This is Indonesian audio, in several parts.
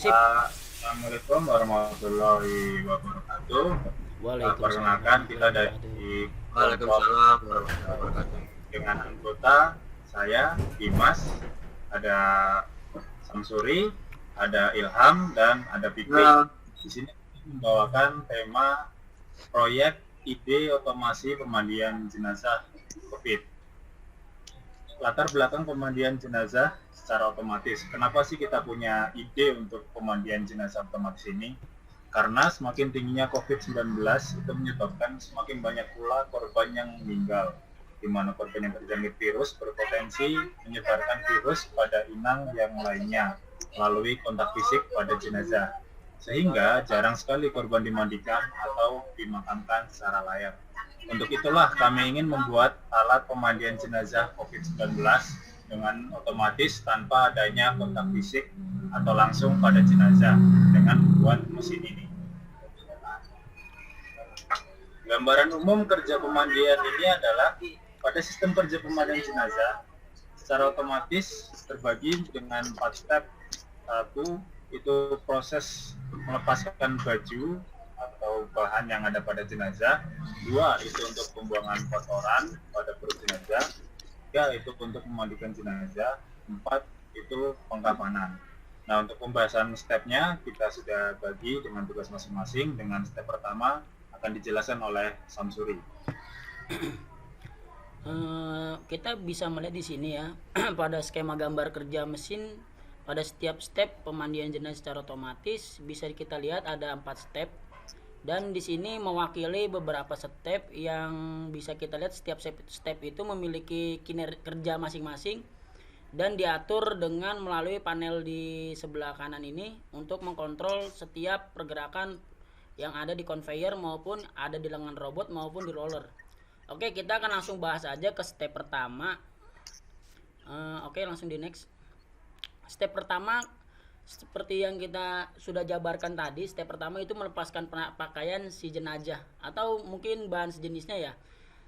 sip. Assalamualaikum warahmatullahi wabarakatuh. Perkenalkan kita dari Waalaikumsalam warahmatullahi wabarakatuh. Dengan anggota saya Dimas, ada Samsuri, ada Ilham dan ada Fikri. Di sini membawakan tema proyek ide otomasi pemandian jenazah COVID. Latar belakang pemandian jenazah secara otomatis. Kenapa sih kita punya ide untuk pemandian jenazah otomatis ini? Karena semakin tingginya COVID-19 itu menyebabkan semakin banyak pula korban yang meninggal, di mana korban yang terjangkit virus berpotensi menyebarkan virus pada inang yang lainnya melalui kontak fisik pada jenazah, sehingga jarang sekali korban dimandikan atau dimakamkan secara layak. Untuk itulah kami ingin membuat alat pemandian jenazah COVID-19 dengan otomatis tanpa adanya kontak fisik atau langsung pada jenazah dengan membuat mesin ini. Gambaran umum kerja pemandian ini adalah pada sistem kerja pemandian jenazah secara otomatis terbagi dengan 4 step. 1. Itu proses melepaskan baju atau bahan yang ada pada jenazah. 2. Itu untuk pembuangan kotoran pada perut jenazah. 3. Itu untuk memandikan jenazah. 4. Itu pengkafanan. Nah, untuk pembahasan stepnya kita sudah bagi dengan tugas masing-masing. Dengan step pertama akan dijelaskan oleh Samsuri. Kita bisa melihat di sini ya pada skema gambar kerja mesin. Pada setiap step pemandian jenazah secara otomatis bisa kita lihat ada 4 step, dan di sini mewakili beberapa step yang bisa kita lihat setiap step itu memiliki kinerja masing-masing dan diatur dengan melalui panel di sebelah kanan ini untuk mengkontrol setiap pergerakan yang ada di conveyor maupun ada di lengan robot maupun di roller. Oke, kita akan langsung bahas aja ke step pertama. Oke, langsung di next. Step pertama seperti yang kita sudah jabarkan tadi, step pertama itu melepaskan pakaian si jenazah atau mungkin bahan sejenisnya ya.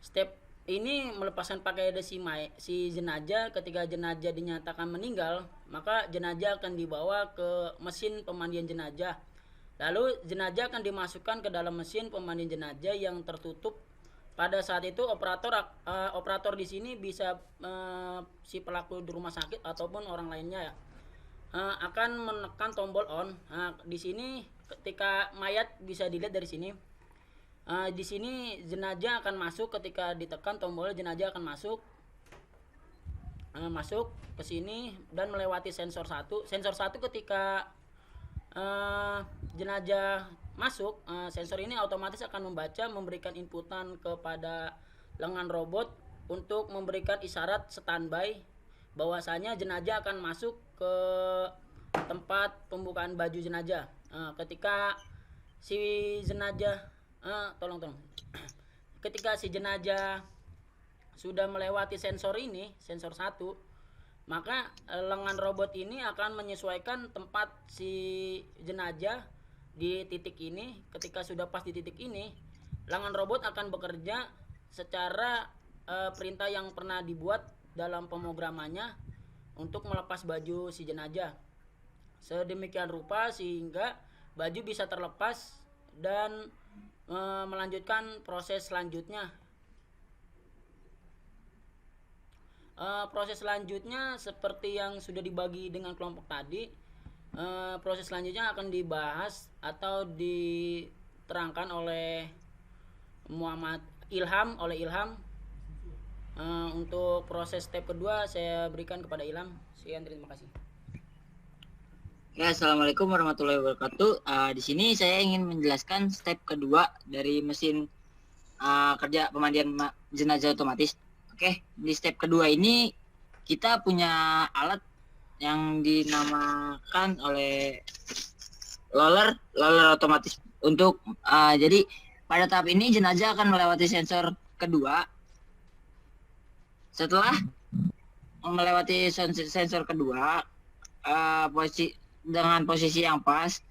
Step ini melepaskan pakaian si jenazah. Ketika jenazah dinyatakan meninggal, maka jenazah akan dibawa ke mesin pemandian jenazah. Lalu jenazah akan dimasukkan ke dalam mesin pemandian jenazah yang tertutup. Pada saat itu operator di sini bisa si pelaku di rumah sakit ataupun orang lainnya ya akan menekan tombol on. Di sini ketika mayat bisa dilihat dari sini. Di sini jenazah akan masuk, ketika ditekan tombol jenazah akan masuk ke sini dan melewati sensor 1. Sensor 1 ketika jenazah masuk, sensor ini otomatis akan memberikan inputan kepada lengan robot untuk memberikan isyarat standby bahwasanya jenazah akan masuk ke tempat pembukaan baju jenazah. Ketika si jenazah ketika si jenazah sudah melewati sensor ini, sensor 1, maka lengan robot ini akan menyesuaikan tempat si jenazah di titik ini. Ketika sudah pas di titik ini, lengan robot akan bekerja secara perintah yang pernah dibuat dalam pemrogramannya untuk melepas baju si jenazah. Sedemikian rupa sehingga baju bisa terlepas dan melanjutkan proses selanjutnya. Proses selanjutnya seperti yang sudah dibagi dengan kelompok tadi. Proses selanjutnya akan dibahas atau diterangkan oleh Ilham. Untuk proses step kedua saya berikan kepada Ilham. Sekian, terima kasih. Ya, assalamualaikum warahmatullahi wabarakatuh. Di sini saya ingin menjelaskan step kedua dari mesin kerja pemandian jenazah otomatis. Oke, di step kedua ini kita punya alat yang dinamakan oleh roller otomatis. Untuk jadi pada tahap ini jenazah akan melewati sensor kedua. Setelah melewati sensor kedua, dengan posisi yang pas,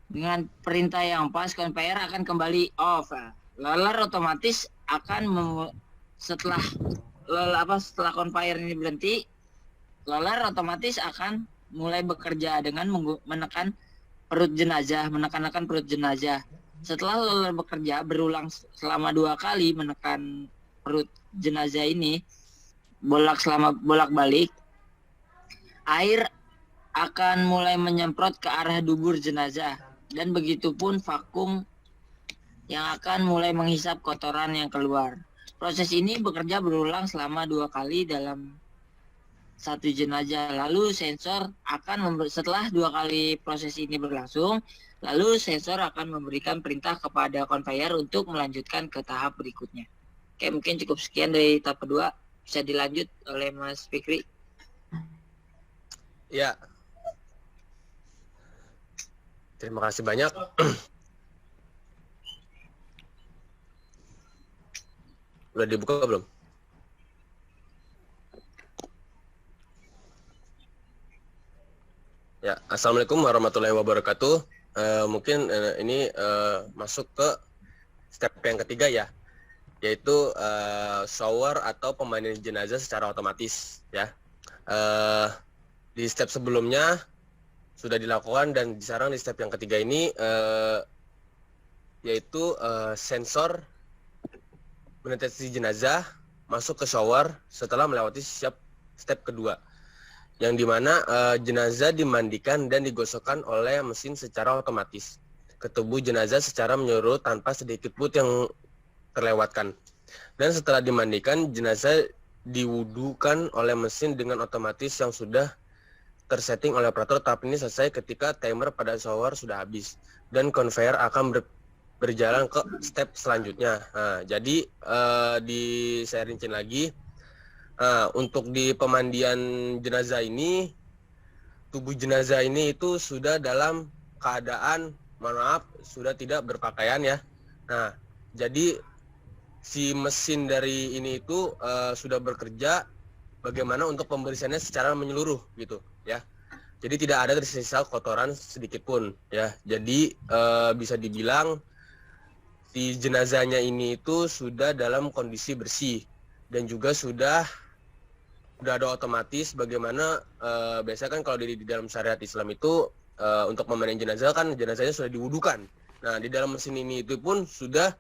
dengan perintah yang pas, conveyor akan kembali off. Roller otomatis akan setelah conveyor ini berhenti, roller otomatis akan mulai bekerja dengan menekan menekan perut jenazah. Setelah lelah bekerja berulang selama 2 kali menekan perut jenazah ini bolak-balik, air akan mulai menyemprot ke arah dubur jenazah, dan begitupun vakum yang akan mulai menghisap kotoran yang keluar. Proses ini bekerja berulang selama 2 kali dalam satu jenazah. Lalu sensor akan setelah 2 kali proses ini berlangsung, lalu sensor akan memberikan perintah kepada conveyor untuk melanjutkan ke tahap berikutnya. Oke, mungkin cukup sekian dari tahap kedua. Bisa dilanjut oleh Mas Fikri. Ya. Terima kasih banyak. Udah dibuka belum? Ya, Assalamualaikum warahmatullahi wabarakatuh. Mungkin ini masuk ke step yang ketiga ya, yaitu shower atau pemandian jenazah secara otomatis ya. Di step sebelumnya sudah dilakukan, dan sekarang di step yang ketiga ini yaitu sensor mendeteksi jenazah masuk ke shower setelah melewati step kedua, yang dimana jenazah dimandikan dan digosokkan oleh mesin secara otomatis ke tubuh jenazah secara menyeluruh tanpa sedikit pun yang terlewatkan. Dan setelah dimandikan, jenazah diwudukan oleh mesin dengan otomatis yang sudah tersetting oleh operator. Tahap ini selesai ketika timer pada shower sudah habis dan conveyor akan berjalan ke step selanjutnya. Nah, jadi saya rincin lagi. Untuk di pemandian jenazah ini, tubuh jenazah ini itu sudah dalam keadaan, mohon maaf, sudah tidak berpakaian ya. Nah, jadi si mesin dari ini itu sudah bekerja bagaimana untuk pembersihannya secara menyeluruh gitu ya. Jadi tidak ada tersisa kotoran sedikit pun ya. Jadi bisa dibilang si jenazahnya ini itu sudah dalam kondisi bersih, dan juga sudah ada otomatis bagaimana biasanya kan kalau di dalam syariat Islam itu untuk memandikan jenazah kan jenazahnya sudah diwudukan. Nah, di dalam mesin ini itu pun sudah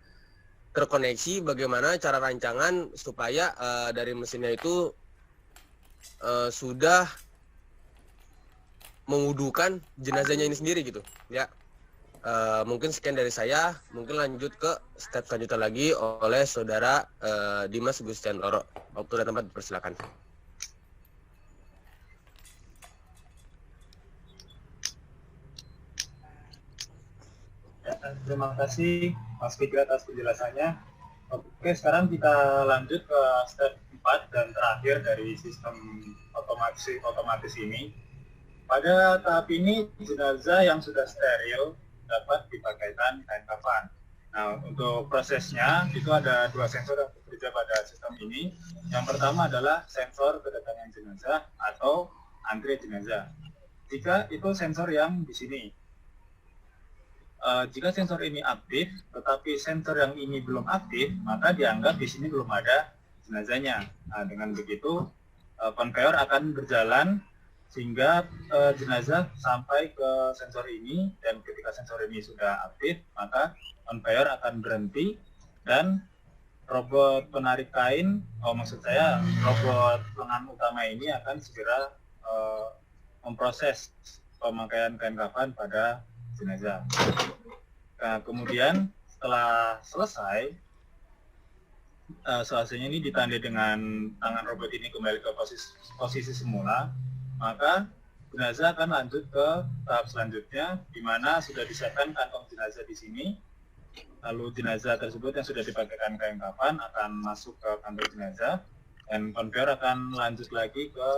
terkoneksi bagaimana cara rancangan supaya dari mesinnya itu sudah mewudukan jenazahnya ini sendiri gitu ya. Mungkin sekian dari saya, mungkin lanjut ke step selanjutnya lagi oleh saudara Dimas Gustian Loro. Waktu dan tempat dipersilakan. Terima kasih Mas Fikri atas penjelasannya. Oke, sekarang kita lanjut ke step 4 dan terakhir dari sistem otomatis ini. Pada tahap ini, jenazah yang sudah steril dapat dipakaikan kain kafan. Nah, untuk prosesnya itu ada 2 sensor yang bekerja pada sistem ini. Yang pertama adalah sensor kedatangan jenazah atau antre jenazah. Jika itu sensor yang di sini. Jika sensor ini aktif, tetapi sensor yang ini belum aktif, maka dianggap di sini belum ada jenazahnya. Nah, dengan begitu, conveyor akan berjalan sehingga jenazah sampai ke sensor ini, dan ketika sensor ini sudah aktif, maka conveyor akan berhenti dan robot penarik kain, robot lengan utama ini akan segera memproses pemakaian kain kafan pada jenazah. Nah, kemudian setelah selesai, selesainya ini ditandai dengan tangan robot ini kembali ke posisi semula, maka jenazah akan lanjut ke tahap selanjutnya, di mana sudah disiapkan kantong jenazah di sini. Lalu jenazah tersebut yang sudah dipakaikan kain kafan akan masuk ke kantong jenazah, dan conveyor akan lanjut lagi ke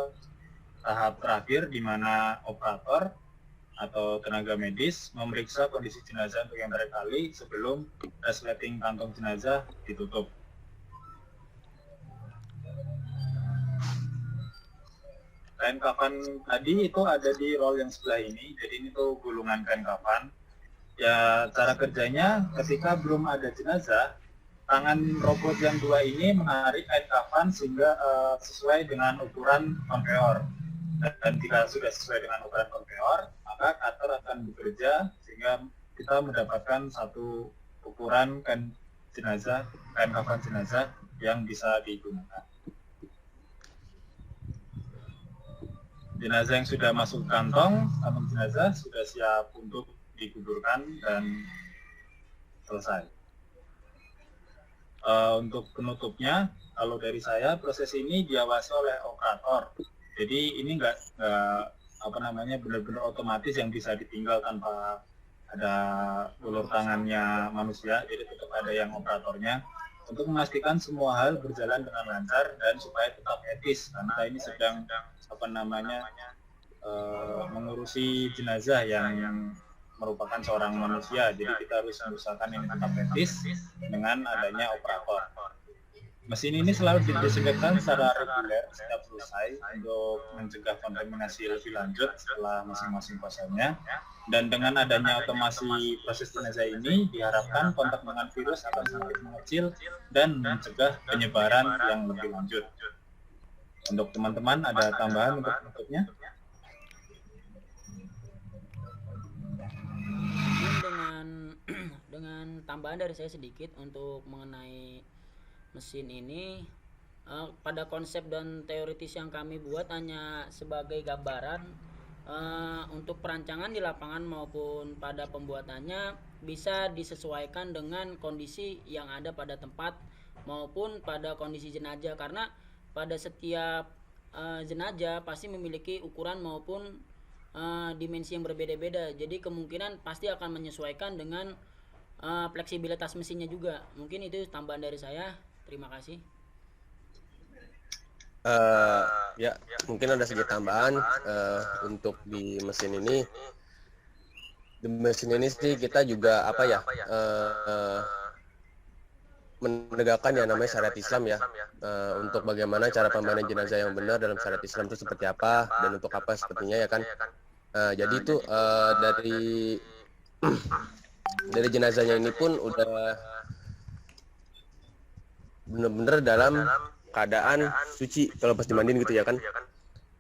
tahap terakhir, di mana operator atau tenaga medis memeriksa kondisi jenazah untuk yang terakhir kali sebelum resleting kantong jenazah ditutup. Kain kafan tadi itu ada di roll yang sebelah ini, jadi ini tuh gulungan kain kafan. Ya, cara kerjanya ketika belum ada jenazah, tangan robot yang 2 ini menarik kain kafan sehingga sesuai dengan ukuran conveyor. Dan jika sudah sesuai dengan ukuran konveyor, maka cutter akan bekerja sehingga kita mendapatkan satu ukuran kain kafan jenazah yang bisa digunakan. Jenazah yang sudah masuk kantong jenazah sudah siap untuk dikuburkan dan selesai. Untuk penutupnya, kalau dari saya proses ini diawasi oleh operator. Jadi ini nggak benar-benar otomatis yang bisa ditinggal tanpa ada ulur tangannya manusia. Jadi tetap ada yang operatornya untuk memastikan semua hal berjalan dengan lancar dan supaya tetap etis, karena ini sedang mengurusi jenazah yang merupakan seorang manusia. Jadi kita harus mengusahakan ini tetap etis dengan adanya operator. Mesin ini selalu didesinfektan secara reguler setiap selesai untuk mencegah kontaminasi lebih lanjut setelah masing-masing pasalnya. Dan dengan adanya otomasi proses jenazah ini, diharapkan kontak dengan virus akan semakin mengecil dan mencegah penyebaran yang lebih lanjut. Untuk teman-teman, ada tambahan untuk penutupnya? Dengan tambahan dari saya sedikit untuk mengenai mesin ini, pada konsep dan teoritis yang kami buat hanya sebagai gambaran. Untuk perancangan di lapangan maupun pada pembuatannya bisa disesuaikan dengan kondisi yang ada pada tempat maupun pada kondisi jenazah, karena pada setiap jenazah pasti memiliki ukuran maupun dimensi yang berbeda-beda. Jadi kemungkinan pasti akan menyesuaikan dengan fleksibilitas mesinnya juga. Mungkin itu tambahan dari saya. Terima kasih. Ya, mungkin ada sedikit tambahan untuk di mesin ini. Di mesin ini sih kita juga menegakkan yang namanya syariat Islam ya, untuk bagaimana cara pembagian jenazah yang benar dalam syariat Islam itu seperti apa dan untuk apa sepertinya ya kan. Jadi itu dari jenazahnya ini pun udah benar-benar dalam keadaan suci kalau pas dimandiin gitu ya kan.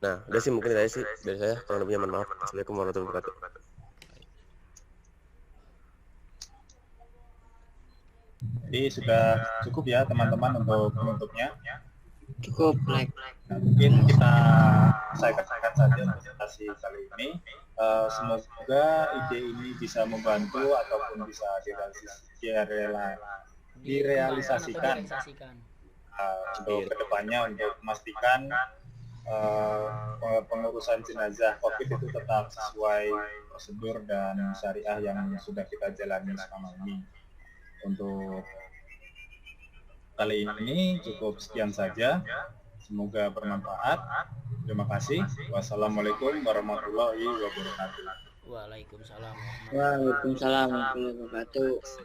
Nah, udah sih mungkin dari saya. Kurang lebihnya mohon maaf. Assalamualaikum warahmatullahi wabarakatuh. Jadi sudah cukup ya teman-teman untuk penutupnya. Cukup, like. Nah, mungkin kita selesaikan saja presentasi kali ini. Semoga ide ini bisa membantu ataupun bisa direalisasikan untuk kedepannya untuk memastikan pengurusan jenazah COVID itu tetap sesuai prosedur dan syariah yang sudah kita jalani selama ini. Untuk kali ini cukup sekian saja. Semoga bermanfaat. Terima kasih. Wassalamualaikum warahmatullahi wabarakatuh. Waalaikumsalam. Waalaikumsalam warahmatullahi wabarakatuh.